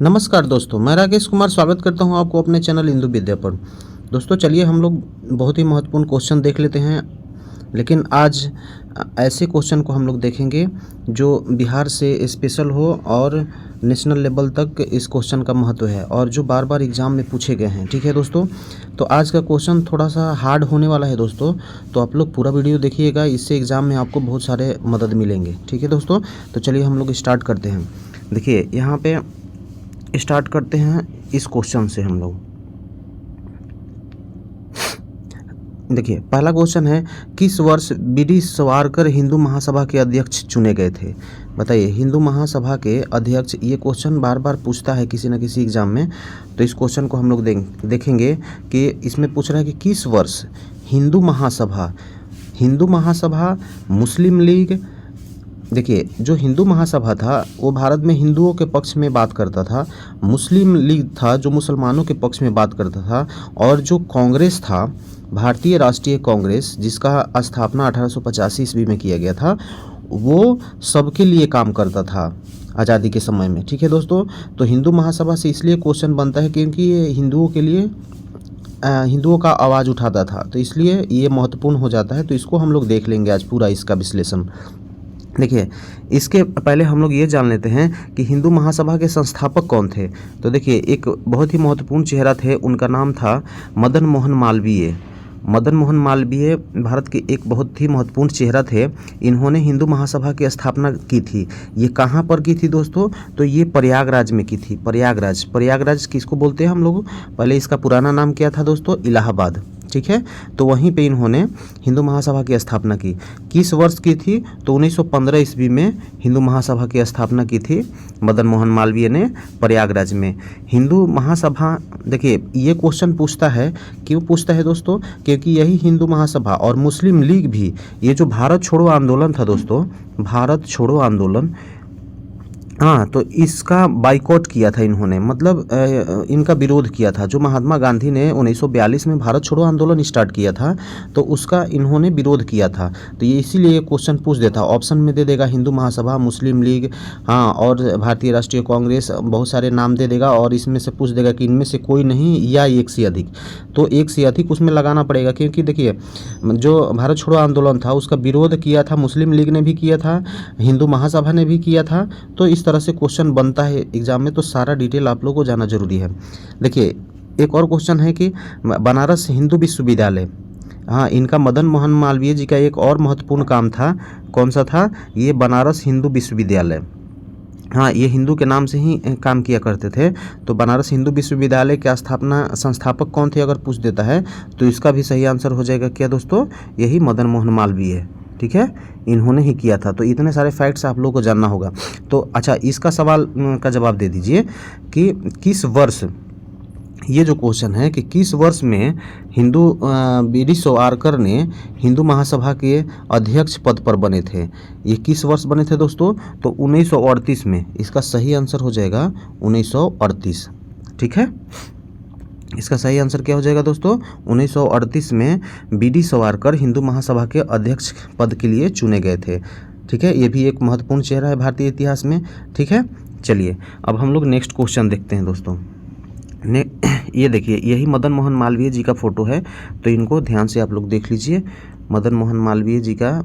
नमस्कार दोस्तों, मैं राकेश कुमार स्वागत करता हूं आपको अपने चैनल हिंदू विद्या पर। दोस्तों चलिए हम लोग बहुत ही महत्वपूर्ण क्वेश्चन देख लेते हैं। लेकिन आज ऐसे क्वेश्चन को हम लोग देखेंगे जो बिहार से स्पेशल हो और नेशनल लेवल तक इस क्वेश्चन का महत्व है और जो बार बार एग्ज़ाम में पूछे गए हैं। ठीक है दोस्तों, तो आज का क्वेश्चन थोड़ा सा हार्ड होने वाला है दोस्तों, तो आप लोग पूरा वीडियो देखिएगा, इससे एग्ज़ाम में आपको बहुत सारे मदद मिलेंगे। ठीक है दोस्तों, तो चलिए हम लोग स्टार्ट करते हैं। देखिए यहाँ पे स्टार्ट करते हैं इस क्वेश्चन से हम लोग। देखिए पहला क्वेश्चन है, किस वर्ष बी.डी. सावरकर हिंदू महासभा के अध्यक्ष चुने गए थे? बताइए, हिंदू महासभा के अध्यक्ष, ये क्वेश्चन बार बार पूछता है किसी न किसी एग्ज़ाम में। तो इस क्वेश्चन को हम लोग देखेंगे कि इसमें पूछ रहा है कि किस वर्ष हिंदू महासभा मुस्लिम लीग। देखिए जो हिंदू महासभा था वो भारत में हिंदुओं के पक्ष में बात करता था, मुस्लिम लीग था जो मुसलमानों के पक्ष में बात करता था, और जो कांग्रेस था भारतीय राष्ट्रीय कांग्रेस, जिसका स्थापना 1885 ईस्वी में किया गया था, वो सबके लिए काम करता था आज़ादी के समय में। ठीक है दोस्तों, तो हिंदू महासभा से इसलिए क्वेश्चन बनता है क्योंकि ये हिंदुओं के लिए हिंदुओं का आवाज़ उठाता था, तो इसलिए ये महत्वपूर्ण हो जाता है। तो इसको हम लोग देख लेंगे आज पूरा इसका विश्लेषण। देखिए इसके पहले हम लोग ये जान लेते हैं कि हिंदू महासभा के संस्थापक कौन थे। तो देखिए एक बहुत ही महत्वपूर्ण चेहरा थे, उनका नाम था मदन मोहन मालवीय। मदन मोहन मालवीय भारत के एक बहुत ही महत्वपूर्ण चेहरा थे। इन्होंने हिंदू महासभा की स्थापना की थी। ये कहाँ पर की थी दोस्तों? तो ये प्रयागराज में की थी। प्रयागराज किसको बोलते हैं हम लोग? पहले इसका पुराना नाम क्या था दोस्तों? इलाहाबाद। ठीक है, तो वहीं पे इन्होंने हिंदू महासभा की स्थापना की। किस वर्ष की थी? तो 1915 ईस्वी में हिंदू महासभा की स्थापना की थी मदन मोहन मालवीय ने प्रयागराज में। हिंदू महासभा, देखिए ये क्वेश्चन पूछता है, क्यों पूछता है दोस्तों? क्योंकि यही हिंदू महासभा और मुस्लिम लीग भी, ये जो भारत छोड़ो आंदोलन था दोस्तों, भारत छोड़ो आंदोलन, हाँ, तो इसका बाइकआउट किया था इन्होंने, मतलब इनका विरोध किया था। जो महात्मा गांधी ने 1942 में भारत छोड़ो आंदोलन स्टार्ट किया था, तो उसका इन्होंने विरोध किया था। तो ये इसीलिए क्वेश्चन पूछ देता, ऑप्शन में दे देगा हिंदू महासभा, मुस्लिम लीग, हाँ, और भारतीय राष्ट्रीय कांग्रेस, बहुत सारे नाम दे देगा, और इसमें से पूछ देगा कि इनमें से कोई नहीं या एक से अधिक। तो एक से अधिक उसमें लगाना पड़ेगा, क्योंकि देखिए जो भारत छोड़ो आंदोलन था उसका विरोध किया था मुस्लिम लीग ने भी किया था, हिंदू महासभा ने भी किया था। तो इस तरह से क्वेश्चन बनता है एग्जाम में, तो सारा डिटेल आप लोगों को जानना जरूरी है। देखिए एक और क्वेश्चन है कि बनारस हिंदू विश्वविद्यालय, हाँ, इनका मदन मोहन मालवीय जी का एक और महत्वपूर्ण काम था, कौन सा था? ये बनारस हिंदू विश्वविद्यालय, हाँ, ये हिंदू के नाम से ही काम किया करते थे। तो बनारस हिंदू विश्वविद्यालय के संस्थापक कौन थे अगर पूछ देता है, तो इसका भी सही आंसर हो जाएगा क्या दोस्तों? यही मदन मोहन मालवीय। ठीक है, इन्होंने ही किया था। तो इतने सारे फैक्ट्स आप लोगों को जानना होगा। तो अच्छा, इसका सवाल का जवाब दे दीजिए कि किस वर्ष, ये जो क्वेश्चन है कि किस वर्ष में बी.डी. सावरकर ने हिंदू महासभा के अध्यक्ष पद पर बने थे? ये किस वर्ष बने थे दोस्तों? तो 1938 में। इसका सही आंसर हो जाएगा 1938। ठीक है, इसका सही आंसर क्या हो जाएगा दोस्तों? 1938 में बी.डी. सावरकर हिंदू महासभा के अध्यक्ष पद के लिए चुने गए थे। ठीक है, ये भी एक महत्वपूर्ण चेहरा है भारतीय इतिहास में। ठीक है, चलिए अब हम लोग नेक्स्ट क्वेश्चन देखते हैं दोस्तों। ये देखिए, यही मदन मोहन मालवीय जी का फोटो है, तो इनको ध्यान से आप लोग देख लीजिए। मदन मोहन मालवीय जी का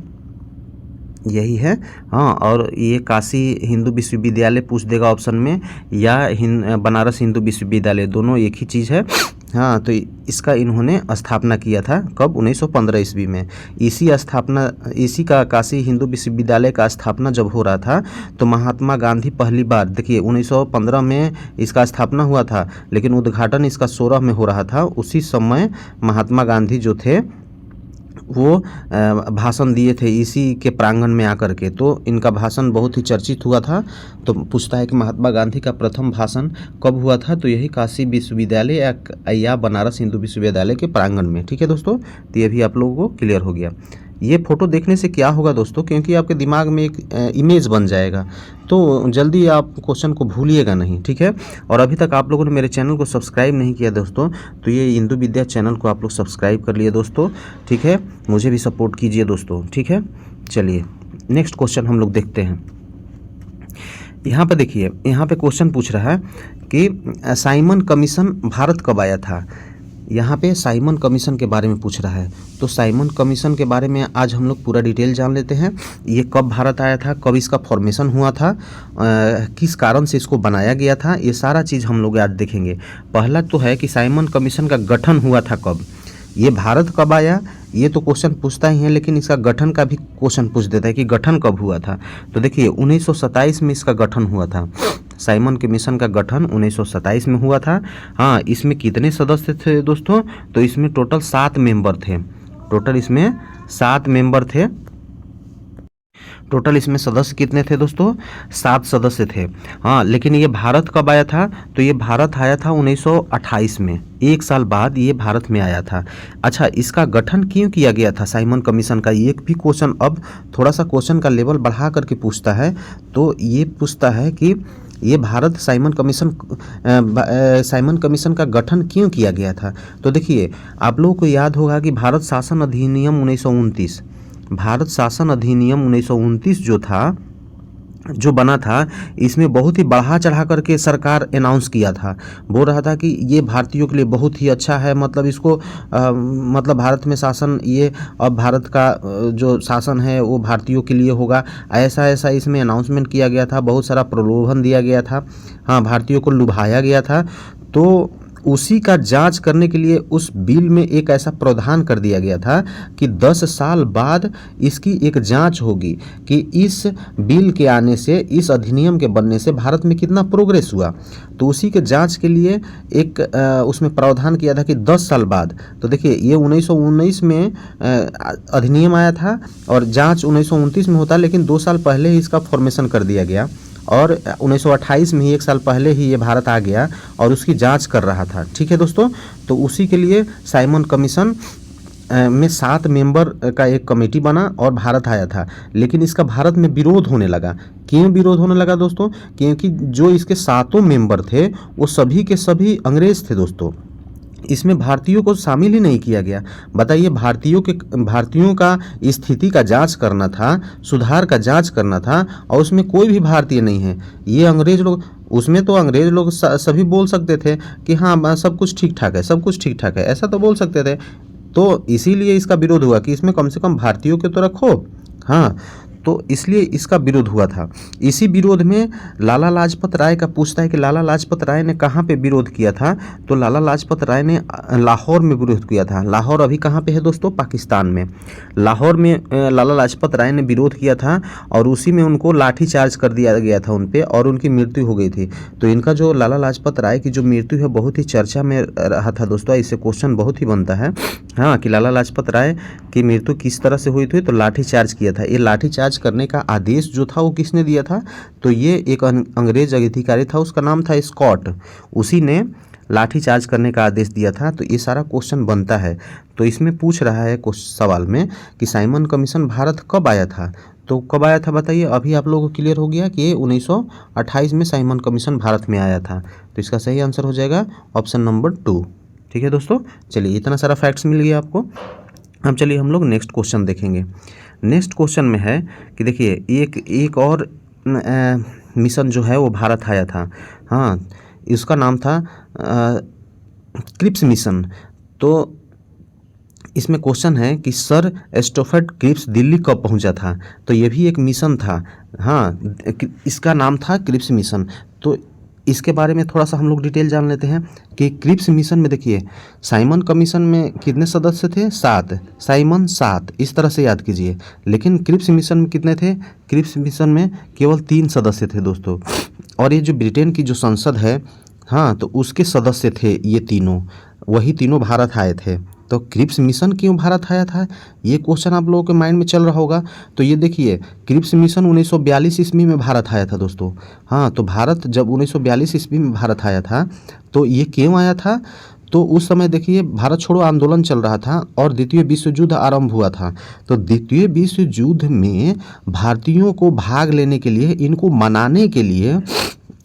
यही है, हाँ, और ये काशी हिंदू विश्वविद्यालय पूछ देगा ऑप्शन में, या बनारस हिंदू विश्वविद्यालय, दोनों एक ही चीज़ है। हाँ, तो इसका इन्होंने स्थापना किया था कब? 1915 ईस्वी में। इसी का काशी हिंदू विश्वविद्यालय का स्थापना जब हो रहा था, तो महात्मा गांधी पहली बार, देखिए 1915 में इसका स्थापना हुआ था, लेकिन उद्घाटन इसका 16 में हो रहा था। उसी समय महात्मा गांधी जो थे वो भाषण दिए थे इसी के प्रांगण में आकर के, तो इनका भाषण बहुत ही चर्चित हुआ था। तो पूछता है कि महात्मा गांधी का प्रथम भाषण कब हुआ था? तो यही काशी विश्वविद्यालय या बनारस हिंदू विश्वविद्यालय के प्रांगण में। ठीक है दोस्तों, तो ये भी आप लोगों को क्लियर हो गया। ये फ़ोटो देखने से क्या होगा दोस्तों? क्योंकि आपके दिमाग में एक इमेज बन जाएगा, तो जल्दी आप क्वेश्चन को भूलिएगा नहीं। ठीक है, और अभी तक आप लोगों ने मेरे चैनल को सब्सक्राइब नहीं किया दोस्तों, तो ये हिंदू विद्या चैनल को आप लोग सब्सक्राइब कर लिए दोस्तों। ठीक है, मुझे भी सपोर्ट कीजिए दोस्तों। ठीक है, चलिए नेक्स्ट क्वेश्चन हम लोग देखते हैं। यहाँ पे देखिए, यहाँ पे क्वेश्चन पूछ रहा है कि साइमन कमीशन भारत कब आया था। यहाँ पे साइमन कमीशन के बारे में पूछ रहा है। तो साइमन कमीशन के बारे में आज हम लोग पूरा डिटेल जान लेते हैं। ये कब भारत आया था, कब इसका फॉर्मेशन हुआ था, किस कारण से इसको बनाया गया था, ये सारा चीज़ हम लोग आज देखेंगे। पहला तो है कि साइमन कमीशन का गठन हुआ था कब, ये भारत कब आया, ये तो क्वेश्चन पूछता ही है, लेकिन इसका गठन का भी क्वेश्चन पूछ देता है कि गठन कब हुआ था। तो देखिए 1927 में इसका गठन हुआ था। साइमन कमीशन का गठन 1927 में हुआ था। हाँ, इसमें कितने सदस्य थे दोस्तों, तो इसमें टोटल 7 मेंबर थे। टोटल इसमें 7 मेंबर थे। टोटल इसमें सदस्य कितने थे दोस्तों, 7 सदस्य थे। हाँ, लेकिन ये भारत कब आया था, तो ये भारत आया था 1928 में, 1 साल बाद ये भारत में आया था। अच्छा, इसका गठन क्यों किया गया था साइमन कमीशन का, ये भी क्वेश्चन अब थोड़ा सा क्वेश्चन का लेवल बढ़ा करके पूछता है। तो ये पूछता है कि ये भारत साइमन कमीशन का गठन क्यों किया गया था। तो देखिए, आप लोगों को याद होगा कि भारत शासन अधिनियम 1929, भारत शासन अधिनियम 1929 जो था, जो बना था, इसमें बहुत ही बढ़ा चढ़ा करके सरकार अनाउंस किया था। बोल रहा था कि ये भारतीयों के लिए बहुत ही अच्छा है, मतलब इसको मतलब भारत में शासन, ये अब भारत का जो शासन है वो भारतीयों के लिए होगा, ऐसा ऐसा इसमें अनाउंसमेंट किया गया था। बहुत सारा प्रलोभन दिया गया था, हाँ, भारतीयों को लुभाया गया था। तो उसी का जांच करने के लिए उस बिल में एक ऐसा प्रावधान कर दिया गया था कि 10 साल बाद इसकी एक जांच होगी कि इस बिल के आने से, इस अधिनियम के बनने से भारत में कितना प्रोग्रेस हुआ। तो उसी के जांच के लिए एक उसमें प्रावधान किया था कि 10 साल बाद। तो देखिए, ये 1919 में अधिनियम आया था और जांच 1929 में होता, लेकिन 2 साल पहले ही इसका फॉर्मेशन कर दिया गया और 1928 में ही 1 साल पहले ही ये भारत आ गया और उसकी जांच कर रहा था। ठीक है दोस्तों, तो उसी के लिए साइमन कमीशन में 7 मेंबर का एक कमेटी बना और भारत आया था। लेकिन इसका भारत में विरोध होने लगा। क्यों विरोध होने लगा दोस्तों, क्योंकि जो इसके 7 मेंबर थे वो सभी के सभी अंग्रेज थे दोस्तों। इसमें भारतीयों को शामिल ही नहीं किया गया। बताइए, भारतीयों का स्थिति का जांच करना था, सुधार का जांच करना था, और उसमें कोई भी भारतीय नहीं है। ये अंग्रेज लोग, उसमें तो अंग्रेज लोग सभी बोल सकते थे कि हाँ सब कुछ ठीक ठाक है, सब कुछ ठीक ठाक है, ऐसा तो बोल सकते थे। तो इसीलिए इसका विरोध हुआ कि इसमें कम से कम भारतीयों के तो रखो। हाँ, तो इसलिए इसका विरोध हुआ था। इसी विरोध में लाला लाजपत राय का पूछता है कि लाला लाजपत राय ने कहाँ पे विरोध किया था। तो लाला लाजपत राय ने लाहौर में विरोध किया था। लाहौर अभी कहाँ पे है दोस्तों, पाकिस्तान में। लाहौर में लाला लाजपत राय ने विरोध किया था और उसी में उनको लाठी चार्ज कर दिया गया था उन पर, और उनकी मृत्यु हो गई थी। तो इनका जो लाला लाजपत राय की जो मृत्यु है बहुत ही चर्चा में रहा था दोस्तों। इससे क्वेश्चन बहुत ही बनता है, हाँ, कि लाला लाजपत राय की मृत्यु किस तरह से हुई थी। तो लाठी चार्ज किया था। ये लाठी चार्ज करने का आदेश जो था वो किसने दिया था, तो ये एक अंग्रेज अधिकारी था, उसका नाम था स्कॉट। उसी ने लाठी चार्ज करने का आदेश दिया था। तो ये सारा क्वेश्चन बनता है। तो इसमें पूछ रहा है सवाल में कि साइमन कमीशन भारत कब आया था। तो कब आया था बताइए। अभी आप लोगों को क्लियर हो गया कि ये 1928 में साइमन कमीशन भारत में आया था। तो इसका सही आंसर हो जाएगा ऑप्शन नंबर 2। ठीक है दोस्तों, चलिए इतना सारा फैक्ट्स मिल गया आपको। अब चलिए हम लोग नेक्स्ट क्वेश्चन देखेंगे। नेक्स्ट क्वेश्चन में है कि देखिए, एक और मिशन जो है वो भारत आया था। हाँ, इसका नाम था क्रिप्स मिशन। तो इसमें क्वेश्चन है कि सर स्टोफर्ड क्रिप्स दिल्ली कब पहुंचा था। तो ये भी एक मिशन था। हाँ, इसका नाम था क्रिप्स मिशन। तो इसके बारे में थोड़ा सा हम लोग डिटेल जान लेते हैं कि क्रिप्स मिशन में देखिए, साइमन कमीशन में कितने सदस्य थे, 7, साइमन 7, इस तरह से याद कीजिए। लेकिन क्रिप्स मिशन में कितने थे, क्रिप्स मिशन में केवल 3 सदस्य थे दोस्तों। और ये जो ब्रिटेन की जो संसद है, हाँ, तो उसके सदस्य थे ये तीनों, वही तीनों भारत आए थे। तो क्रिप्स मिशन क्यों भारत आया था, ये क्वेश्चन आप लोगों के माइंड में चल रहा होगा। तो ये देखिए, क्रिप्स मिशन 1942 ईस्वी में भारत आया था दोस्तों। हाँ, तो भारत जब 1942 ईस्वी में भारत आया था, तो ये क्यों आया था, तो उस समय देखिए भारत छोड़ो आंदोलन चल रहा था और द्वितीय विश्व युद्ध आरंभ हुआ था। तो द्वितीय विश्व युद्ध में भारतीयों को भाग लेने के लिए, इनको मनाने के लिए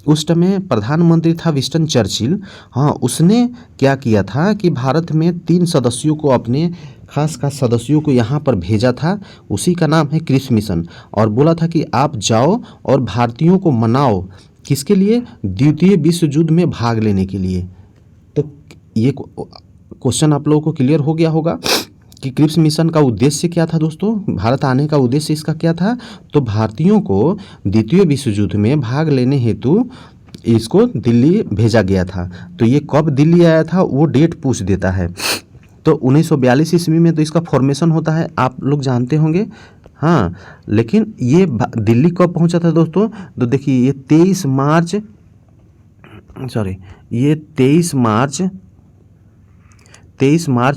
उस समय प्रधानमंत्री था विंस्टन चर्चिल। हाँ, उसने क्या किया था कि भारत में 3 सदस्यों को अपने खास खास सदस्यों को यहाँ पर भेजा था, उसी का नाम है क्रिप्स मिशन। और बोला था कि आप जाओ और भारतीयों को मनाओ, किसके लिए? द्वितीय विश्व युद्ध में भाग लेने के लिए। तो ये क्वेश्चन आप लोगों को क्लियर हो गया होगा कि क्रिप्स मिशन का उद्देश्य क्या था दोस्तों। भारत आने का उद्देश्य इसका क्या था? तो भारतीयों को द्वितीय विश्व युद्ध में भाग लेने हेतु इसको दिल्ली भेजा गया था। तो ये कब दिल्ली आया था वो डेट पूछ देता है। तो 1942 ईस्वी में तो इसका फॉर्मेशन होता है, आप लोग जानते होंगे। हाँ, लेकिन ये दिल्ली कब पहुंचा था दोस्तों? तो देखिए ये 23 मार्च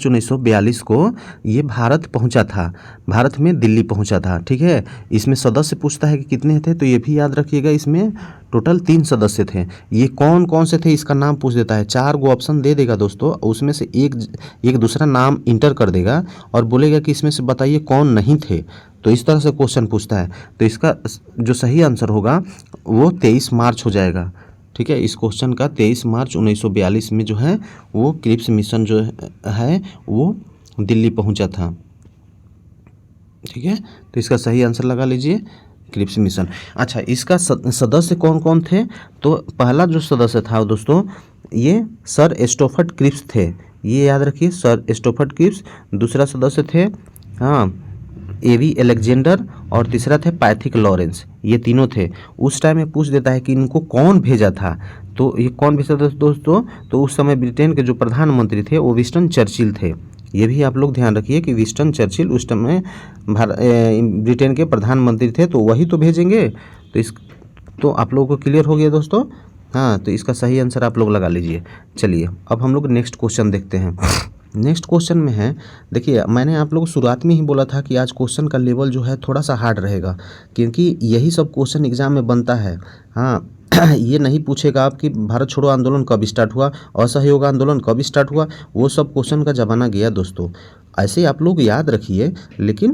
1942 को ये भारत पहुंचा था, भारत में दिल्ली पहुंचा था। ठीक है, इसमें सदस्य पूछता है कि कितने थे, तो ये भी याद रखिएगा, इसमें टोटल 3 सदस्य थे। ये कौन कौन से थे इसका नाम पूछ देता है। 4 गो ऑप्शन दे देगा दोस्तों, उसमें से एक दूसरा नाम इंटर कर देगा और बोलेगा कि इसमें से बताइए कौन नहीं थे। तो इस तरह से क्वेश्चन पूछता है। तो इसका जो सही आंसर होगा वो 23 मार्च हो जाएगा। ठीक है, इस क्वेश्चन का 23 मार्च 1942 में जो है वो क्रिप्स मिशन जो है वो दिल्ली पहुंचा था। ठीक है, तो इसका सही आंसर लगा लीजिए क्रिप्स मिशन। अच्छा, इसका सदस्य कौन कौन थे? तो पहला जो सदस्य था दोस्तों ये सर स्टोफर्ड क्रिप्स थे, ये याद रखिए, सर स्टोफर्ड क्रिप्स। दूसरा सदस्य थे एवी अलेक्जेंडर, और तीसरा थे पैथिक लॉरेंस। ये तीनों थे। उस टाइम में पूछ देता है कि इनको कौन भेजा था। तो ये कौन भेजा था दोस्तों? तो उस समय ब्रिटेन के जो प्रधानमंत्री थे वो विंस्टन चर्चिल थे। ये भी आप लोग ध्यान रखिए कि विंस्टन चर्चिल उस समय ब्रिटेन के प्रधानमंत्री थे, तो वही तो भेजेंगे। तो आप लोगों को क्लियर हो गया दोस्तों। हाँ, तो इसका सही आंसर आप लोग लगा लीजिए। चलिए अब हम लोग नेक्स्ट क्वेश्चन देखते हैं। नेक्स्ट क्वेश्चन में है, देखिए मैंने आप लोगों को शुरुआत में ही बोला था कि आज क्वेश्चन का लेवल जो है थोड़ा सा हार्ड रहेगा, क्योंकि यही सब क्वेश्चन एग्जाम में बनता है। हाँ ये नहीं पूछेगा आप कि भारत छोड़ो आंदोलन कब स्टार्ट हुआ, असहयोग आंदोलन कब स्टार्ट हुआ, वो सब क्वेश्चन का ज़माना गया दोस्तों। ऐसे आप लोग याद रखिए, लेकिन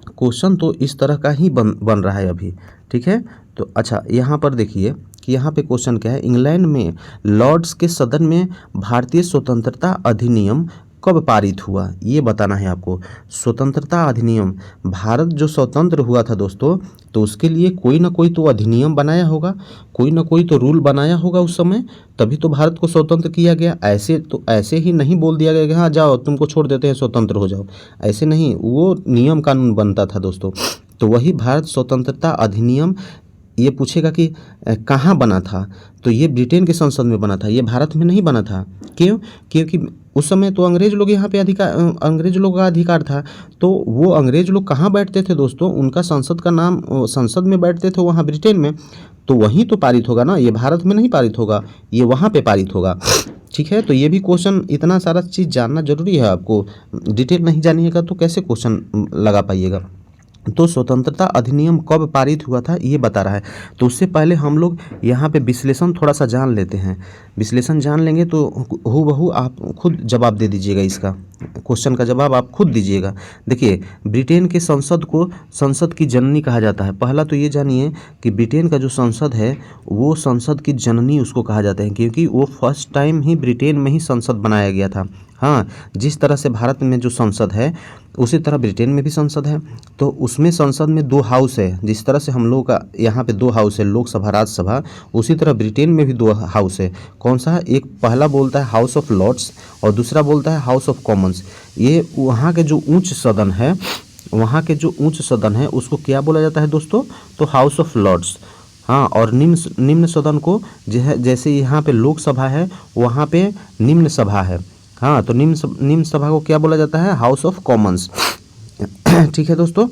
क्वेश्चन तो इस तरह का ही बन रहा है अभी। ठीक है, तो अच्छा यहाँ पर देखिए कि यहाँ पे क्वेश्चन क्या है। इंग्लैंड में लॉर्ड्स के सदन में भारतीय स्वतंत्रता अधिनियम कब पारित हुआ, ये बताना है आपको। स्वतंत्रता अधिनियम, भारत जो स्वतंत्र हुआ था दोस्तों, तो उसके लिए कोई ना कोई तो अधिनियम बनाया होगा, कोई ना कोई तो रूल बनाया होगा उस समय, तभी तो भारत को स्वतंत्र किया गया। ऐसे ही नहीं बोल दिया गया कि हाँ जाओ तुमको छोड़ देते हैं स्वतंत्र हो जाओ, ऐसे नहीं, वो नियम कानून बनता था दोस्तों। तो वही भारत स्वतंत्रता अधिनियम ये पूछेगा कि कहाँ बना था, तो ये ब्रिटेन के संसद में बना था, ये भारत में नहीं बना था। क्यों? क्योंकि उस समय तो अंग्रेज लोग यहाँ पे अंग्रेज लोगों का अधिकार था। तो वो अंग्रेज लोग कहाँ बैठते थे दोस्तों? उनका संसद का नाम, संसद में बैठते थे वहाँ ब्रिटेन में, तो वहीं तो पारित होगा ना, ये भारत में नहीं पारित होगा, ये वहाँ पे पारित होगा। ठीक है, तो ये भी क्वेश्चन, इतना सारा चीज़ जानना जरूरी है आपको, डिटेल नहीं जानिएगा तो कैसे क्वेश्चन लगा पाइएगा। तो स्वतंत्रता अधिनियम कब पारित हुआ था ये बता रहा है। तो उससे पहले हम लोग यहाँ पे विश्लेषण थोड़ा सा जान लेते हैं। विश्लेषण जान लेंगे तो हूबहू आप खुद जवाब दे दीजिएगा, इसका क्वेश्चन का जवाब आप खुद दीजिएगा। देखिए, ब्रिटेन के संसद को संसद की जननी कहा जाता है। पहला तो ये जानिए कि ब्रिटेन का जो संसद है वो संसद की जननी उसको कहा जाता है, क्योंकि वो फर्स्ट टाइम ही ब्रिटेन में ही संसद बनाया गया था। हाँ, जिस तरह से भारत में जो संसद है उसी तरह ब्रिटेन में भी संसद है। तो उसमें संसद में 2 हाउस है, जिस तरह से हम लोगों का यहाँ पे 2 हाउस है, लोकसभा राज्यसभा, उसी तरह ब्रिटेन में भी 2 हाउस है। कौन सा? एक पहला बोलता है हाउस ऑफ लॉर्ड्स और दूसरा बोलता है हाउस ऑफ कॉमन्स। ये वहाँ के जो उच्च सदन है, वहाँ के जो उच्च सदन है उसको क्या बोला जाता है दोस्तों? तो हाउस ऑफ लॉर्ड्स। हाँ, और निम्न सदन को जैसे यहाँ पे लोकसभा है वहाँ पे निम्न सभा है। हाँ, तो निम्न सभा को क्या बोला जाता है? House of Commons. ठीक है दोस्तों,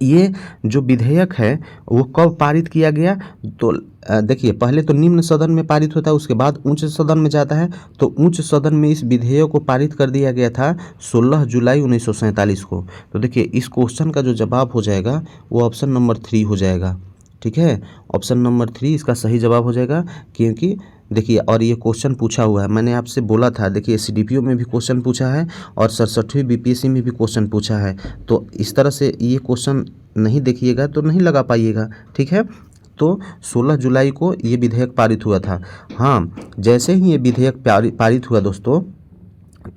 ये जो विधेयक है वो कब पारित किया गया? तो देखिए, पहले तो निम्न सदन में पारित होता है, उसके बाद उच्च सदन में जाता है। तो उच्च सदन में इस विधेयक को पारित कर दिया गया था 16 जुलाई 1947 को। तो देखिए, इस क्वेश्चन का जो जवाब हो जाएगा वो ऑप्शन नंबर 3 हो जाएगा। ठीक है, ऑप्शन नंबर 3 इसका सही जवाब हो जाएगा। क्योंकि देखिए, और ये क्वेश्चन पूछा हुआ है, मैंने आपसे बोला था, देखिए CDPO में भी क्वेश्चन पूछा है और 67वीं BPSC में भी क्वेश्चन पूछा है। तो इस तरह से ये क्वेश्चन नहीं देखिएगा तो नहीं लगा पाइएगा। ठीक है, तो 16 जुलाई को ये विधेयक पारित हुआ था। हाँ, जैसे ही ये विधेयक पारित हुआ दोस्तों,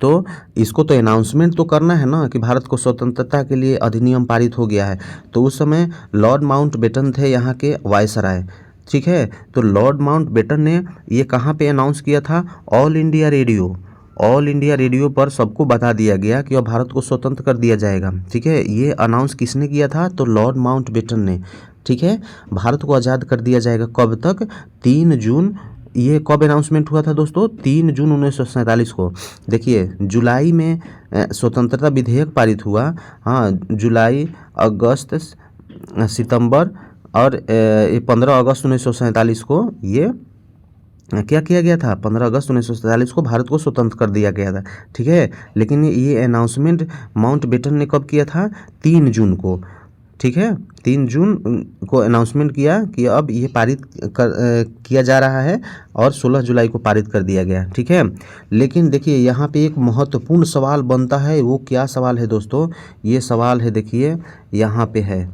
तो इसको तो अनाउंसमेंट तो करना है ना कि भारत को स्वतंत्रता के लिए अधिनियम पारित हो गया है। तो उस समय लॉर्ड माउंटबेटन थे यहाँ के वायसराय, ठीक है। तो लॉर्ड माउंटबेटन ने ये कहाँ पे अनाउंस किया था? All India radio. All India radio पर सबको बता दिया गया कि अब भारत को स्वतंत्र कर दिया जाएगा, ठीक है। ये अनाउंस किसने किया था? तो लॉर्ड माउंटबेटन ने, ठीक है। भारत को आज़ाद कर दिया जाएगा कब तक? 3 जून। ये कब अनाउंसमेंट हुआ था दोस्तों? 3 जून 1947 को। देखिए जुलाई में स्वतंत्रता विधेयक पारित हुआ। हाँ, जुलाई, अगस्त, सितंबर और 15 अगस्त 1947 को ये क्या किया गया था? 15 अगस्त 1947 को भारत को स्वतंत्र कर दिया गया था, ठीक है। लेकिन ये अनाउंसमेंट माउंटबेटन ने कब किया था? 3 जून को, ठीक है। 3 जून को अनाउंसमेंट किया कि अब ये पारित किया जा रहा है और 16 जुलाई को पारित कर दिया गया, ठीक है। लेकिन देखिए यहाँ पे एक महत्वपूर्ण सवाल बनता है। वो क्या सवाल है दोस्तों? ये सवाल है, देखिए यहाँ पे है।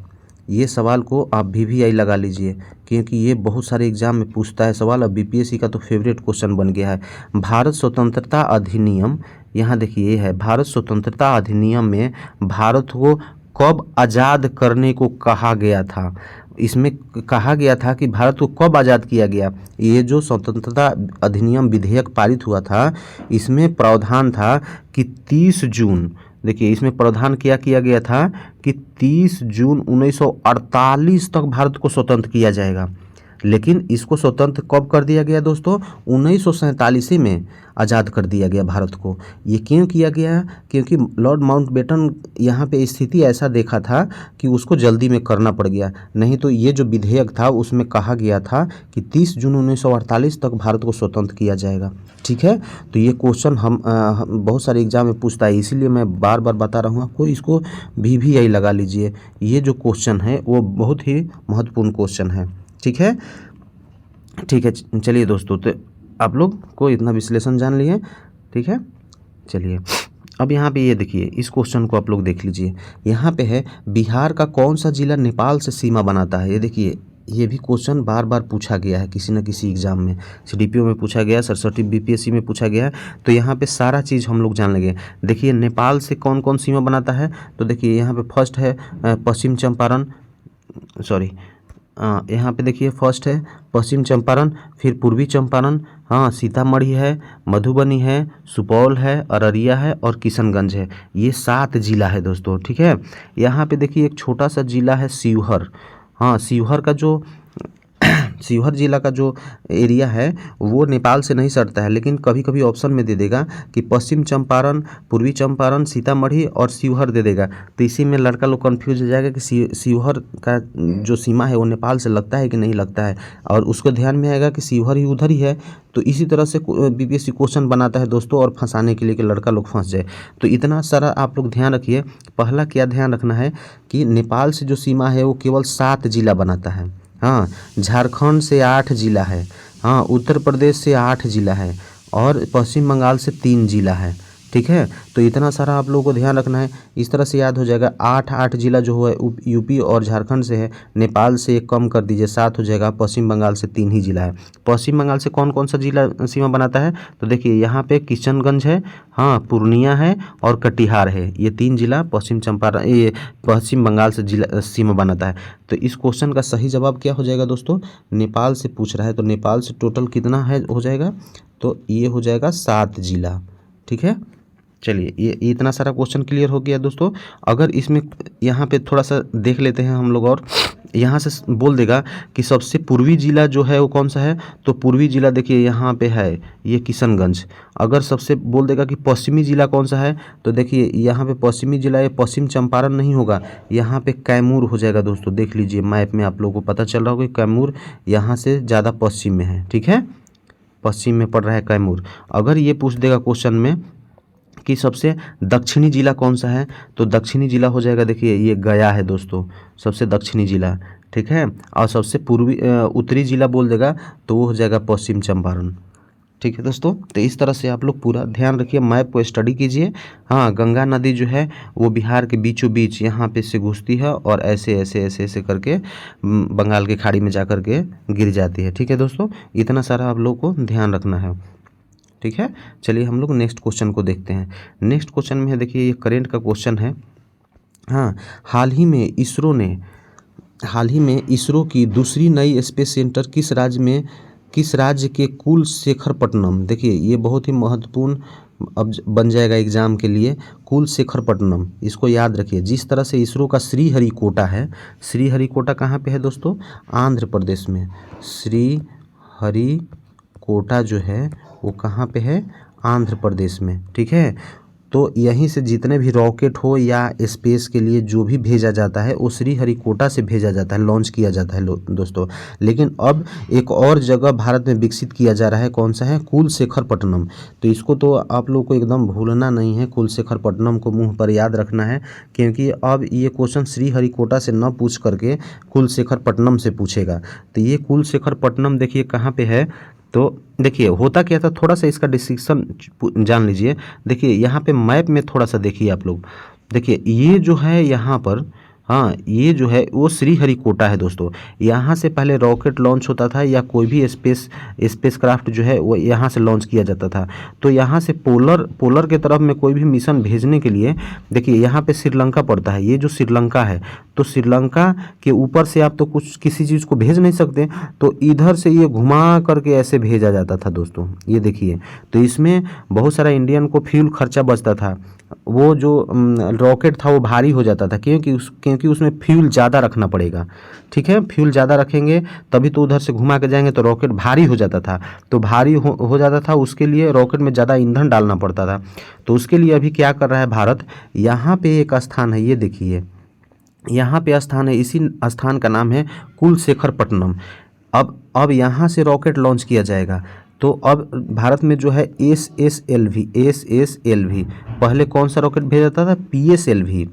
ये सवाल को आप VVI लगा लीजिए क्योंकि ये बहुत सारे एग्जाम में पूछता है सवाल। अब BPSC का तो फेवरेट क्वेश्चन बन गया है। भारत स्वतंत्रता अधिनियम, यहाँ देखिए ये है, भारत स्वतंत्रता अधिनियम में भारत को कब आज़ाद करने को कहा गया था? इसमें कहा गया था कि भारत को कब आज़ाद किया गया। ये जो स्वतंत्रता अधिनियम विधेयक पारित हुआ था, इसमें प्रावधान था कि 30 जून, देखिए इसमें प्रावधान क्या किया गया था कि 30 जून 1948 तक भारत को स्वतंत्र किया जाएगा। लेकिन इसको स्वतंत्र कब कर दिया गया दोस्तों? 1947 में आज़ाद कर दिया गया भारत को। ये क्यों किया गया? क्योंकि लॉर्ड माउंटबेटन यहाँ पे स्थिति ऐसा देखा था कि उसको जल्दी में करना पड़ गया। नहीं तो ये जो विधेयक था उसमें कहा गया था कि 30 जून 1948 तक भारत को स्वतंत्र किया जाएगा, ठीक है। तो ये क्वेश्चन हम बहुत सारे एग्जाम में पूछता है, इसीलिए मैं बार बार बता रहा हूँ आपको। इसको VVI लगा लीजिए। ये जो क्वेश्चन है वो बहुत ही महत्वपूर्ण क्वेश्चन है, ठीक है। ठीक है, चलिए दोस्तों, तो आप लोग को इतना विश्लेषण जान लिए, ठीक है। चलिए अब यहाँ पे ये देखिए, इस क्वेश्चन को आप लोग देख लीजिए। यहाँ पे है, बिहार का कौन सा जिला नेपाल से सीमा बनाता है? ये देखिए, ये भी क्वेश्चन बार बार पूछा गया है किसी न किसी एग्जाम में। CDPO में पूछा गया, सरस्वती BPSC में पूछा गया है। तो यहाँ पे सारा चीज़ हम लोग जान लेंगे। देखिए नेपाल से कौन कौन सीमा बनाता है? तो देखिए यहाँ पे फर्स्ट है पश्चिम चंपारण, सॉरी यहाँ पे देखिए फर्स्ट है पश्चिम चंपारण, फिर पूर्वी चंपारण, हाँ सीतामढ़ी है, मधुबनी है, सुपौल है, अररिया है और किशनगंज है। ये 7 जिला है दोस्तों, ठीक है। यहाँ पे देखिए एक छोटा सा जिला है शिवहर। हाँ, शिवहर का जो शिवहर जिला का जो एरिया है वो नेपाल से नहीं सटता है, लेकिन कभी कभी ऑप्शन में दे देगा कि पश्चिम चंपारण, पूर्वी चंपारण, सीतामढ़ी और शिवहर दे देगा। तो इसी में लड़का लोग कंफ्यूज हो जाएगा कि शिवहर का जो सीमा है वो नेपाल से लगता है कि नहीं लगता है, और उसको ध्यान में आएगा कि शिवहर ही उधर ही है। तो इसी तरह से BPSC क्वेश्चन बनाता है दोस्तों, और फंसाने के लिए कि लड़का लोग फंस जाए। तो इतना सारा आप लोग ध्यान रखिए। पहला क्या ध्यान रखना है कि नेपाल से जो सीमा है वो केवल 7 जिला बनाता है। हाँ, झारखंड से 8 जिला है, हाँ उत्तर प्रदेश से 8 जिला है और पश्चिम बंगाल से 3 जिला है, ठीक है। तो इतना सारा आप लोगों को ध्यान रखना है, इस तरह से याद हो जाएगा। 8 जिला जो है UP और झारखंड से है, नेपाल से 1 कम कर दीजिए 7 हो जाएगा, पश्चिम बंगाल से 3 ही जिला है। पश्चिम बंगाल से कौन कौन सा जिला सीमा बनाता है? तो देखिए यहाँ पे किशनगंज है, हाँ पूर्णिया है और कटिहार है। ये 3 जिला पश्चिम चंपारण, ये पश्चिम बंगाल से जिला सीमा बनाता है। तो इस क्वेश्चन का सही जवाब क्या हो जाएगा दोस्तों? नेपाल से पूछ रहा है, तो नेपाल से टोटल कितना है हो जाएगा? तो ये हो जाएगा 7 जिला, ठीक है। चलिए ये इतना सारा क्वेश्चन क्लियर हो गया दोस्तों। अगर इसमें यहाँ पे थोड़ा सा देख लेते हैं हम लोग, और यहाँ से बोल देगा कि सबसे पूर्वी जिला जो है वो कौन सा है? तो पूर्वी जिला देखिए यहाँ पे है ये किशनगंज। अगर सबसे बोल देगा कि पश्चिमी जिला कौन सा है, तो देखिए यहाँ पे पश्चिमी जिला ये पश्चिम चंपारण नहीं होगा, यहाँ पे कैमूर हो जाएगा दोस्तों। देख लीजिए मैप में आप लोगों को पता चल रहा होगा कि कैमूर यहाँ से ज़्यादा पश्चिम में है, ठीक है, पश्चिम में पड़ रहा है कैमूर। अगर ये पूछ देगा क्वेश्चन में कि सबसे दक्षिणी जिला कौन सा है, तो दक्षिणी जिला हो जाएगा, देखिए ये गया है दोस्तों, सबसे दक्षिणी जिला, ठीक है। और सबसे पूर्वी उत्तरी जिला बोल देगा तो वो हो जाएगा पश्चिम चंपारण, ठीक है दोस्तों। तो इस तरह से आप लोग पूरा ध्यान रखिए, मैप को स्टडी कीजिए। हाँ, गंगा नदी जो है वो बिहार के बीचों बीच यहाँ पे से घुसती है और ऐसे ऐसे ऐसे ऐसे करके बंगाल की खाड़ी में जा कर के गिर जाती है, ठीक है दोस्तों। इतना सारा आप लोग को ध्यान रखना है, ठीक। ठीक है। चलिए हम लोग नेक्स्ट क्वेश्चन को देखते हैं। नेक्स्ट क्वेश्चन में है, देखिए ये करेंट का क्वेश्चन है। हाँ, हाल ही में इसरो की दूसरी नई स्पेस सेंटर किस राज्य के कुलशेखरपट्टनम, देखिए ये बहुत ही महत्वपूर्ण अब बन जाएगा एग्जाम के लिए, कुलशेखरपट्टनम, इसको याद रखिए। जिस तरह से इसरो का श्रीहरिकोटा है, श्रीहरिकोटा कहाँ पे है दोस्तों? आंध्र प्रदेश में। श्रीहरिकोटा जो है वो कहाँ पे है? आंध्र प्रदेश में, ठीक है। तो यहीं से जितने भी रॉकेट हो या स्पेस के लिए जो भी भेजा जाता है वो श्रीहरिकोटा से भेजा जाता है, लॉन्च किया जाता है दोस्तों। लेकिन अब एक और जगह भारत में विकसित किया जा रहा है, कौन सा है? कुलशेखरपट्टनम। तो इसको तो आप लोग को एकदम भूलना नहीं है, कुलशेखरपट्टनम को मुंह पर याद रखना है, क्योंकि अब ये क्वेश्चन श्रीहरिकोटा से न पूछ करके कुलशेखरपट्टनम से पूछेगा। तो ये कुलशेखरपट्टनम देखिए कहाँ पे है। तो देखिए होता क्या था, थोड़ा सा इसका डिस्क्रिप्शन जान लीजिए। देखिए यहाँ पे मैप में थोड़ा सा देखिए आप लोग, देखिए ये जो है यहाँ पर, हाँ ये जो है वो श्रीहरिकोटा है दोस्तों। यहाँ से पहले रॉकेट लॉन्च होता था या कोई भी स्पेसक्राफ्ट जो है वो यहाँ से लॉन्च किया जाता था। तो यहाँ से पोलर के तरफ में कोई भी मिशन भेजने के लिए, देखिए यहाँ पे श्रीलंका पड़ता है, ये जो श्रीलंका है, तो श्रीलंका के ऊपर से आप तो कुछ किसी चीज़ को भेज नहीं सकते, तो इधर से ये घुमा करके ऐसे भेजा जाता था दोस्तों। ये देखिए, तो इसमें बहुत सारा इंडियन को फ्यूल खर्चा बचता था। वो जो रॉकेट था वो भारी हो जाता था, क्योंकि उसमें फ्यूल ज़्यादा रखना पड़ेगा, ठीक है। फ्यूल ज़्यादा रखेंगे तभी तो उधर से घुमा के जाएंगे, तो रॉकेट भारी हो जाता था। तो भारी हो जाता था, उसके लिए रॉकेट में ज़्यादा ईंधन डालना पड़ता था। तो उसके लिए अभी क्या कर रहा है भारत, यहाँ पे एक स्थान है, ये देखिए यहाँ पे स्थान है, इसी स्थान का नाम है कुलशेखरपट्टनम। अब यहाँ से रॉकेट लॉन्च किया जाएगा। तो अब भारत में जो है SSLV, पहले कौन सा रॉकेट भेजा जाता था? PSLV,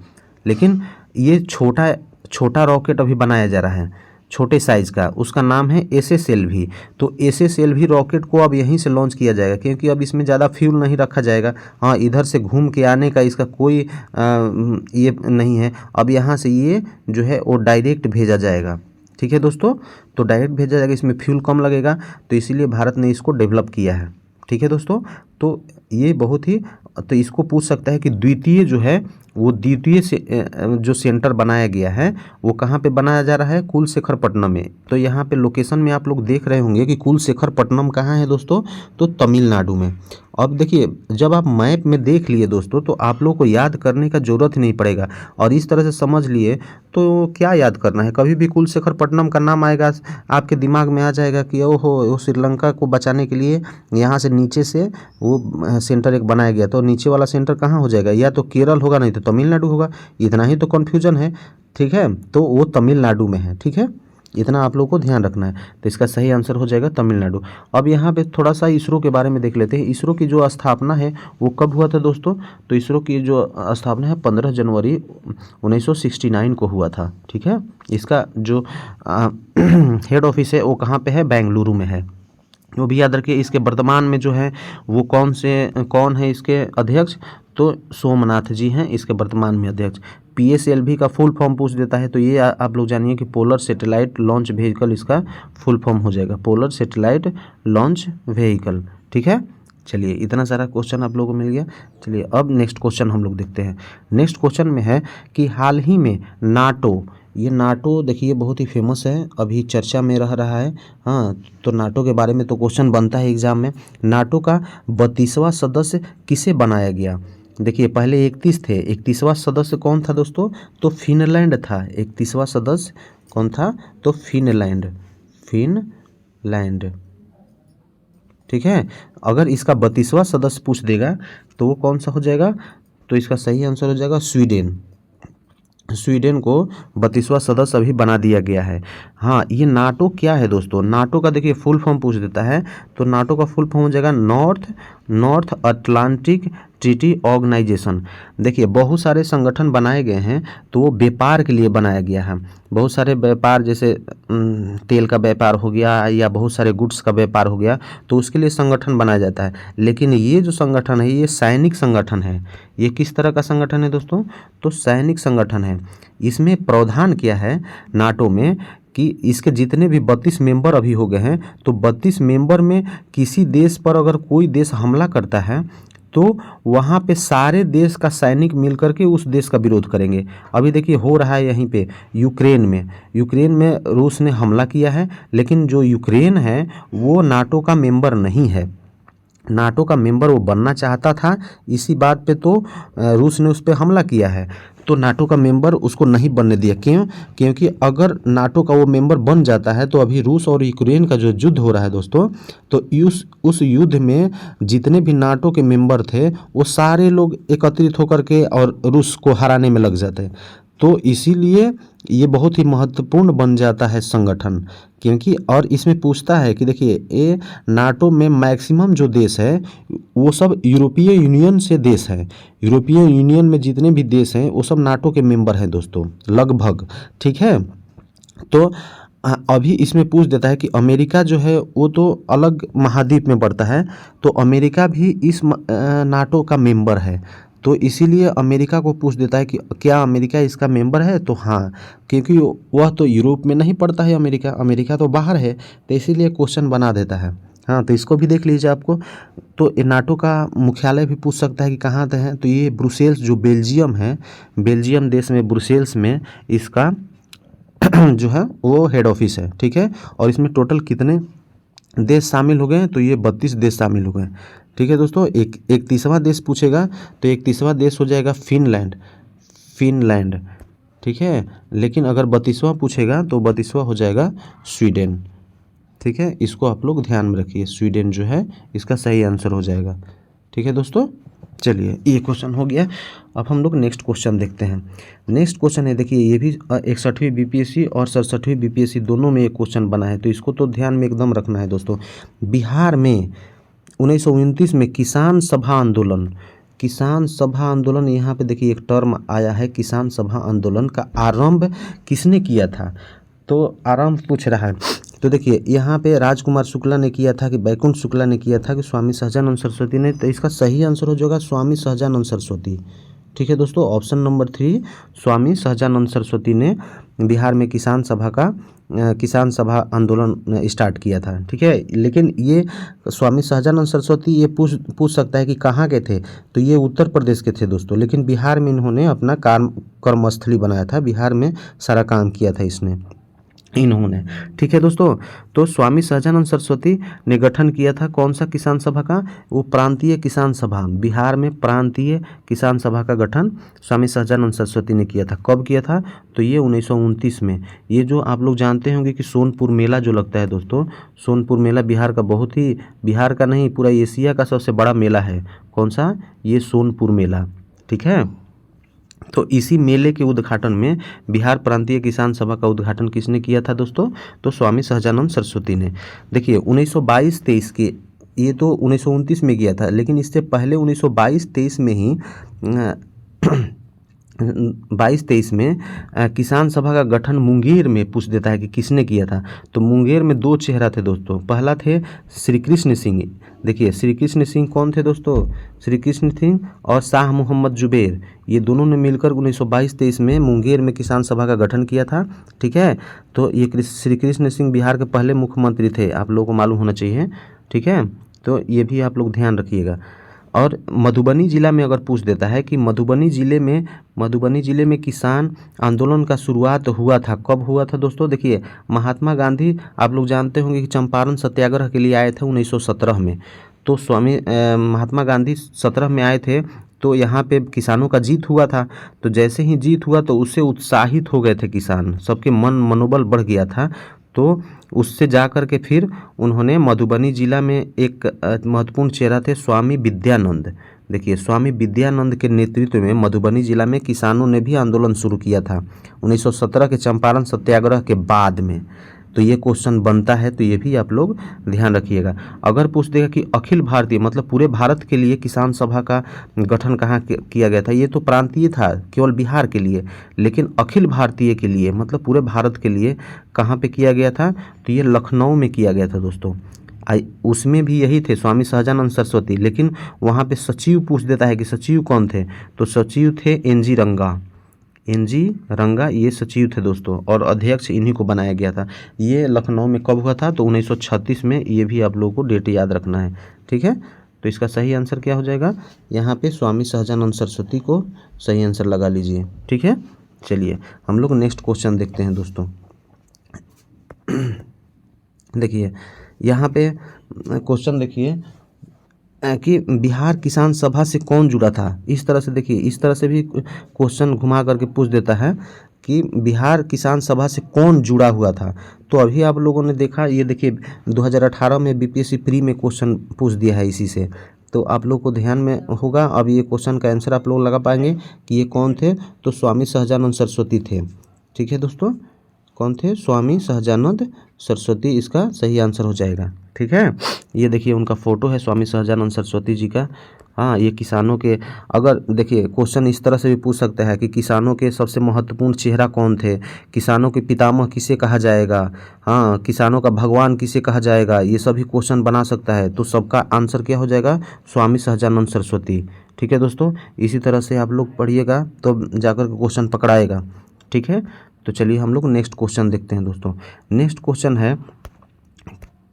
लेकिन ये छोटा रॉकेट अभी बनाया जा रहा है, छोटे साइज़ का, उसका नाम है SSLV। तो SSLV रॉकेट को अब यहीं से लॉन्च किया जाएगा, क्योंकि अब इसमें ज़्यादा फ्यूल नहीं रखा जाएगा। हाँ, इधर से घूम के आने का इसका कोई ये नहीं है। अब यहाँ से ये जो है वो डायरेक्ट भेजा जाएगा, ठीक है दोस्तों। तो डायरेक्ट भेजा जाएगा, इसमें फ्यूल कम लगेगा, तो इसीलिए भारत ने इसको डेवलप किया है, ठीक है दोस्तों। तो ये बहुत ही, तो इसको पूछ सकता है कि द्वितीय से जो सेंटर बनाया गया है वो कहाँ पे बनाया जा रहा है? कुलशेखरपट्टनम में। तो यहाँ पे लोकेशन में आप लोग देख रहे होंगे कि कुलशेखरपट्टनम कहाँ है दोस्तों? तो तमिलनाडु में। अब देखिए जब आप मैप में देख लिए दोस्तों, तो आप लोग को याद करने का ज़रूरत ही नहीं पड़ेगा, और इस तरह से समझ लिए तो क्या याद करना है। कभी भी कुलशेखरपट्टनम का नाम आएगा आपके दिमाग में आ जाएगा कि ओहो, वो श्रीलंका को बचाने के लिए यहाँ से नीचे से वो सेंटर एक बनाया गया। तो नीचे वाला सेंटर कहाँ हो जाएगा? या तो केरल होगा, नहीं तो तमिलनाडु होगा। इतना ही तो कन्फ्यूजन है, ठीक है। तो वो तमिलनाडु में है, ठीक है, इतना आप लोग को ध्यान रखना है। तो इसका सही आंसर हो जाएगा तमिलनाडु। अब यहाँ पे थोड़ा सा इसरो के बारे में देख लेते हैं। इसरो की जो स्थापना है वो कब हुआ था दोस्तों? तो इसरो की जो स्थापना है 15 जनवरी 1969 को हुआ था, ठीक है। इसका जो हेड ऑफिस है वो कहाँ पे है? बेंगलुरु में है, वो भी याद रखिए। इसके वर्तमान में जो है वो कौन है इसके अध्यक्ष? तो सोमनाथ जी हैं इसके वर्तमान में अध्यक्ष। PSLV का फुल फॉर्म पूछ देता है, तो ये आप लोग जानिए कि पोलर सैटेलाइट लॉन्च व्हीकल इसका फुल फॉर्म हो जाएगा, पोलर सैटेलाइट लॉन्च व्हीकल, ठीक है। चलिए इतना सारा क्वेश्चन आप लोगों को मिल गया। चलिए अब नेक्स्ट क्वेश्चन हम लोग देखते हैं। नेक्स्ट क्वेश्चन में है कि हाल ही में नाटो, ये नाटो देखिए बहुत ही फेमस है, अभी चर्चा में रह रहा है। हाँ, तो नाटो के बारे में तो क्वेश्चन बनता है एग्जाम में। नाटो का 32वां सदस्य किसे बनाया गया? देखिए पहले 31 थे, 31वां सदस्य कौन था दोस्तों? तो फिनलैंड था। 31वां सदस्य कौन था? तो फिनलैंड, ठीक है। अगर इसका 32वां सदस्य पूछ देगा तो वो कौन सा हो जाएगा? तो इसका सही आंसर हो जाएगा स्वीडन को 32वां सदस्य अभी बना दिया गया है। हाँ, ये नाटो क्या है दोस्तों? नाटो का देखिए फुल फॉर्म पूछ देता है, तो नाटो का फुल फॉर्म हो जाएगा नॉर्थ अटलांटिक ट्रीटी ऑर्गेनाइजेशन। देखिए बहुत सारे संगठन बनाए गए हैं, तो वो व्यापार के लिए बनाया गया है। बहुत सारे व्यापार, जैसे तेल का व्यापार हो गया या बहुत सारे गुड्स का व्यापार हो गया, तो उसके लिए संगठन बनाया जाता है। लेकिन ये जो संगठन है ये सैनिक संगठन है। ये किस तरह का संगठन है दोस्तों? तो सैनिक संगठन है। इसमें प्रावधान किया है नाटो में कि इसके जितने भी 32 मेंबर अभी हो गए हैं, तो 32 मेंबर में किसी देश पर अगर कोई देश हमला करता है तो वहाँ पे सारे देश का सैनिक मिल करके उस देश का विरोध करेंगे। अभी देखिए हो रहा है यहीं पे यूक्रेन में रूस ने हमला किया है, लेकिन जो यूक्रेन है वो नाटो का मेंबर नहीं है। नाटो का मेंबर वो बनना चाहता था, इसी बात पे तो रूस ने उस पर हमला किया है। तो नाटो का मेंबर उसको नहीं बनने दिया। क्यों? क्योंकि अगर नाटो का वो मेंबर बन जाता है तो अभी रूस और यूक्रेन का जो युद्ध हो रहा है दोस्तों, तो उस युद्ध में जितने भी नाटो के मेंबर थे वो सारे लोग एकत्रित होकर के और रूस को हराने में लग जाते हैं। तो इसीलिए ये बहुत ही महत्वपूर्ण बन जाता है संगठन, क्योंकि और इसमें पूछता है कि देखिए ये नाटो में मैक्सिमम जो देश है वो सब यूरोपीय यूनियन से देश है। यूरोपीय यूनियन में जितने भी देश हैं वो सब नाटो के मेंबर हैं दोस्तों, लगभग। ठीक है, तो अभी इसमें पूछ देता है कि अमेरिका जो है वो तो अलग महाद्वीप में पड़ता है, तो अमेरिका भी इस नाटो का मेंबर है। तो इसीलिए अमेरिका को पूछ देता है कि क्या अमेरिका इसका मेंबर है, तो हाँ, क्योंकि वह तो यूरोप में नहीं पड़ता है अमेरिका तो बाहर है, तो इसीलिए क्वेश्चन बना देता है। हाँ, तो इसको भी देख लीजिए आपको। तो ये नाटो का मुख्यालय भी पूछ सकता है कि कहाँ पे है, तो ये ब्रुसेल्स जो बेल्जियम है, बेल्जियम देश में ब्रुसेल्स में इसका जो है वो हेड ऑफिस है। ठीक है, और इसमें टोटल कितने देश शामिल हो गए हैं, तो ये 32 देश शामिल हो गए हैं। ठीक है दोस्तों, एक 31वां देश पूछेगा तो 31वां देश हो जाएगा फिनलैंड। ठीक है, लेकिन अगर 32वां पूछेगा तो 32वां हो जाएगा स्वीडन। ठीक है, इसको आप लोग ध्यान में रखिए, स्वीडन जो है इसका सही आंसर हो जाएगा। ठीक है दोस्तों, चलिए ये क्वेश्चन हो गया। अब हम लोग नेक्स्ट क्वेश्चन देखते हैं। नेक्स्ट क्वेश्चन है, देखिए ये भी 61वीं बीपीएससी और 67वीं बीपीएससी दोनों में एक क्वेश्चन बना है, तो इसको तो ध्यान में एकदम रखना है दोस्तों। बिहार में 1929 में किसान सभा आंदोलन, यहाँ पे देखिए एक टर्म आया है, किसान सभा आंदोलन का आरंभ किसने किया था, तो आरंभ पूछ रहा है। तो देखिए यहाँ पे राजकुमार शुक्ला ने किया था कि बैकुंठ शुक्ला ने किया था कि स्वामी सहजानंद सरस्वती ने, तो इसका सही आंसर हो जाएगा स्वामी सहजानंद सरस्वती। ठीक है दोस्तों, ऑप्शन नंबर 3 स्वामी सहजानंद सरस्वती ने बिहार में किसान सभा आंदोलन स्टार्ट किया था। ठीक है, लेकिन ये स्वामी सहजानंद सरस्वती ये पूछ सकता है कि कहाँ के थे, तो ये उत्तर प्रदेश के थे दोस्तों, लेकिन बिहार में इन्होंने अपना कर्मस्थली बनाया था, बिहार में सारा काम किया था इन्होंने। ठीक है दोस्तों, तो स्वामी सहजानंद सरस्वती ने गठन किया था कौन सा किसान सभा का, वो प्रांतीय किसान सभा, बिहार में प्रांतीय किसान सभा का गठन स्वामी सहजानंद सरस्वती ने किया था। कब किया था, तो ये 1929 में। ये जो आप लोग जानते होंगे कि सोनपुर मेला जो लगता है दोस्तों, सोनपुर मेला बिहार का नहीं, पूरा एशिया का सबसे बड़ा मेला है। कौन सा, ये सोनपुर मेला। ठीक है, तो इसी मेले के उद्घाटन में बिहार प्रांतीय किसान सभा का उद्घाटन किसने किया था दोस्तों, तो स्वामी सहजानंद सरस्वती ने। देखिए 1922-23 के, ये तो 1929 में किया था, लेकिन इससे पहले 1922-23 में ही 22-23 में किसान सभा का गठन मुंगेर में पूछ देता है कि किसने किया था। तो मुंगेर में 2 चेहरा थे दोस्तों, पहला थे श्री कृष्ण सिंह। देखिए श्री कृष्ण सिंह कौन थे दोस्तों, श्री कृष्ण सिंह और शाह मोहम्मद जुबैर, ये दोनों ने मिलकर 1922-23 में मुंगेर में किसान सभा का गठन किया था। ठीक है, तो ये श्री कृष्ण सिंह बिहार के पहले मुख्यमंत्री थे, आप लोगों को मालूम होना चाहिए। ठीक है, तो ये भी आप लोग ध्यान रखिएगा। और मधुबनी जिला में अगर पूछ देता है कि मधुबनी जिले में किसान आंदोलन का शुरुआत हुआ था, कब हुआ था दोस्तों, देखिए महात्मा गांधी आप लोग जानते होंगे कि चंपारण सत्याग्रह के लिए आए थे 1917 में। तो महात्मा गांधी 17 में आए थे, तो यहाँ पे किसानों का जीत हुआ था। तो जैसे ही जीत हुआ तो उससे उत्साहित हो गए थे किसान, सबके मनोबल बढ़ गया था। तो उससे जा कर के फिर उन्होंने मधुबनी जिला में एक महत्वपूर्ण चेहरा थे स्वामी विद्यानंद। देखिए स्वामी विद्यानंद के नेतृत्व में मधुबनी जिला में किसानों ने भी आंदोलन शुरू किया था 1917 के चंपारण सत्याग्रह के बाद में। तो ये क्वेश्चन बनता है, तो ये भी आप लोग ध्यान रखिएगा। अगर पूछ देगा कि अखिल भारतीय मतलब पूरे भारत के लिए किसान सभा का गठन कहाँ किया गया था, ये तो प्रांतीय था केवल बिहार के लिए, लेकिन अखिल भारतीय के लिए मतलब पूरे भारत के लिए कहाँ पे किया गया था, तो ये लखनऊ में किया गया था दोस्तों। उसमें भी यही थे स्वामी सहजानंद सरस्वती, लेकिन वहाँ पे सचिव पूछ देता है कि सचिव कौन थे, तो सचिव थे एनजी रंगा। NG रंगा ये सचिव थे दोस्तों, और अध्यक्ष इन्हीं को बनाया गया था। ये लखनऊ में कब हुआ था? तो 1936 में। ये भी आप लोगों को डेट याद रखना है, ठीक है। तो इसका सही आंसर क्या हो जाएगा? यहाँ पे स्वामी सहजानंद सरस्वती को सही आंसर लगा लीजिए, ठीक है। चलिए हम लोग नेक्स्ट क्वेश्चन देखते हैं दोस्तों। देखिए यहाँ पे क्वेश्चन देखिए कि बिहार किसान सभा से कौन जुड़ा था। इस तरह से देखिए, इस तरह से भी क्वेश्चन घुमा करके पूछ देता है कि बिहार किसान सभा से कौन जुड़ा हुआ था। तो अभी आप लोगों ने देखा, ये देखिए 2018 में BPSC प्री में क्वेश्चन पूछ दिया है इसी से, तो आप लोग को ध्यान में होगा। अब ये क्वेश्चन का आंसर आप लोग लगा पाएंगे कि ये कौन थे। तो स्वामी सहजानंद सरस्वती थे, ठीक है दोस्तों। कौन थे? स्वामी सहजानंद सरस्वती इसका सही आंसर हो जाएगा, ठीक है। ये देखिए उनका फ़ोटो है स्वामी सहजानंद सरस्वती जी का। हाँ, ये किसानों के, अगर देखिए क्वेश्चन इस तरह से भी पूछ सकता है कि किसानों के सबसे महत्वपूर्ण चेहरा कौन थे, किसानों के पितामह किसे कहा जाएगा, हाँ, किसानों का भगवान किसे कहा जाएगा, ये सभी क्वेश्चन बना सकता है। तो सबका आंसर क्या हो जाएगा? स्वामी सहजानंद सरस्वती, ठीक है दोस्तों। इसी तरह से आप लोग पढ़िएगा तो जाकर के क्वेश्चन पकड़ाएगा, ठीक है। तो चलिए हम लोग नेक्स्ट क्वेश्चन देखते हैं दोस्तों। नेक्स्ट क्वेश्चन है,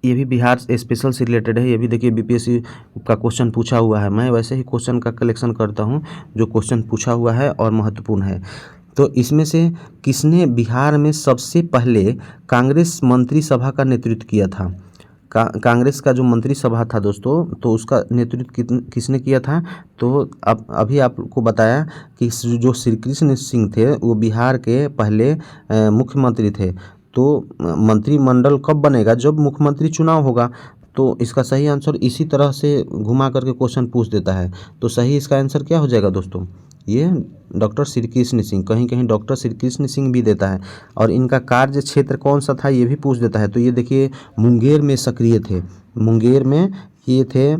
ये भी बिहार स्पेशल से रिलेटेड है। ये भी देखिए BPSC का क्वेश्चन पूछा हुआ है। मैं वैसे ही क्वेश्चन का कलेक्शन करता हूँ जो क्वेश्चन पूछा हुआ है और महत्वपूर्ण है। तो इसमें से किसने बिहार में सबसे पहले कांग्रेस मंत्री सभा का नेतृत्व किया था? कांग्रेस का जो मंत्री सभा था दोस्तों, तो उसका नेतृत्व किसने किया था? तो अब अभी आपको बताया कि जो श्री कृष्ण सिंह थे वो बिहार के पहले मुख्यमंत्री थे। तो मंत्रिमंडल कब बनेगा? जब मुख्यमंत्री चुनाव होगा। तो इसका सही आंसर इसी तरह से घुमा करके क्वेश्चन पूछ देता है। तो सही इसका आंसर क्या हो जाएगा दोस्तों? ये डॉक्टर श्री कृष्ण सिंह, कहीं कहीं डॉक्टर श्री कृष्ण सिंह भी देता है। और इनका कार्य क्षेत्र कौन सा था ये भी पूछ देता है। तो ये देखिए मुंगेर में सक्रिय थे, मुंगेर में ये थे।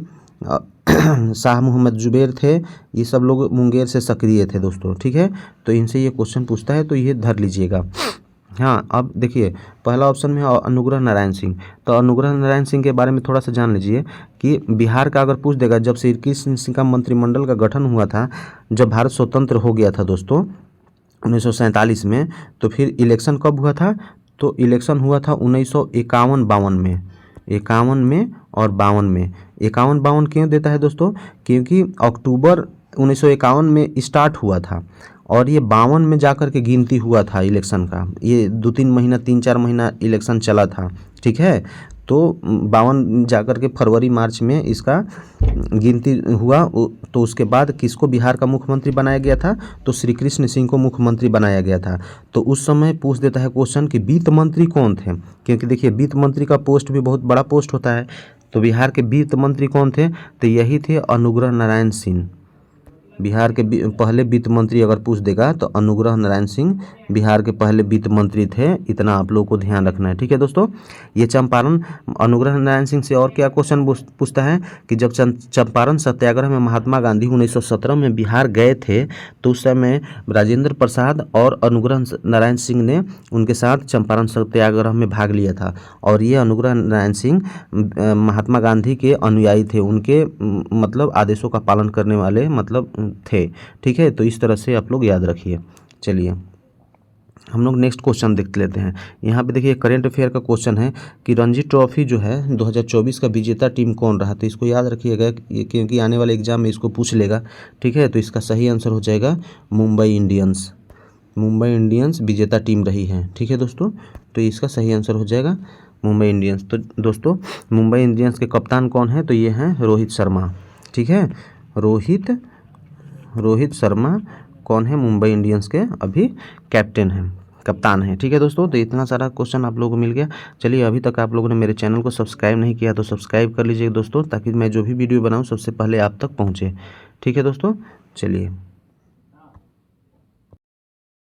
शाह मोहम्मद जुबैर थे, ये सब लोग मुंगेर से सक्रिय थे दोस्तों, ठीक है। तो इनसे ये क्वेश्चन पूछता है, तो ये धर लीजिएगा। हाँ, अब देखिए पहला ऑप्शन में है अनुग्रह नारायण सिंह। तो अनुग्रह नारायण सिंह के बारे में थोड़ा सा जान लीजिए कि बिहार का अगर पूछ देगा, जब श्री कृष्ण सिंह का मंत्रिमंडल का गठन हुआ था, जब भारत स्वतंत्र हो गया था दोस्तों 1947 में, तो फिर इलेक्शन कब हुआ था? तो इलेक्शन हुआ था 1951-52 में, 51 में और 52 में। 51-52 क्यों देता है दोस्तों? क्योंकि अक्टूबर 1951 में स्टार्ट हुआ था और ये 52 में जाकर के गिनती हुआ था इलेक्शन का। ये 2-3 महीना 3-4 महीना इलेक्शन चला था, ठीक है। तो 52 जाकर के फरवरी मार्च में इसका गिनती हुआ। तो उसके बाद किसको बिहार का मुख्यमंत्री बनाया गया था? तो श्री कृष्ण सिंह को मुख्यमंत्री बनाया गया था। तो उस समय पूछ देता है क्वेश्चन कि वित्त मंत्री कौन थे, क्योंकि देखिए वित्त मंत्री का पोस्ट भी बहुत बड़ा पोस्ट होता है। तो बिहार के वित्त मंत्री कौन थे? तो यही थे अनुग्रह नारायण सिंह। बिहार के पहले वित्त मंत्री अगर पूछ देगा तो अनुग्रह नारायण सिंह बिहार के पहले वित्त मंत्री थे। इतना आप लोगों को ध्यान रखना है, ठीक है दोस्तों। ये चंपारण अनुग्रह नारायण सिंह से और क्या क्वेश्चन पूछता है कि जब चंपारण सत्याग्रह में महात्मा गांधी 1917 में बिहार गए थे, तो उस समय राजेंद्र प्रसाद और अनुग्रह नारायण सिंह ने उनके साथ चंपारण सत्याग्रह में भाग लिया था। और ये अनुग्रह नारायण सिंह महात्मा गांधी के अनुयायी थे, उनके मतलब आदेशों का पालन करने वाले मतलब थे, ठीक है। तो इस तरह से आप लोग याद रखिए। चलिए हम लोग नेक्स्ट क्वेश्चन देख लेते हैं। यहाँ पे देखिए करंट अफेयर का क्वेश्चन है कि रणजी ट्रॉफी जो है 2024 का विजेता टीम कौन रहा? तो इसको याद रखिएगा क्योंकि आने वाले एग्जाम में इसको पूछ लेगा, ठीक है। तो इसका सही आंसर हो जाएगा मुंबई इंडियंस। मुंबई इंडियंस विजेता टीम रही है, ठीक है दोस्तों। तो इसका सही आंसर हो जाएगा मुंबई इंडियंस। तो दोस्तों मुंबई इंडियंस के कप्तान कौन है? तो ये हैं रोहित शर्मा, ठीक है। रोहित शर्मा कौन है? मुंबई इंडियंस के अभी कैप्टन हैं, कप्तान है, ठीक है दोस्तों। तो इतना सारा क्वेश्चन आप लोगों को मिल गया। चलिए अभी तक आप लोगों ने मेरे चैनल को सब्सक्राइब नहीं किया तो सब्सक्राइब कर लीजिए दोस्तों, ताकि मैं जो भी वीडियो बनाऊं सबसे पहले आप तक पहुंचे, ठीक है दोस्तों। चलिए।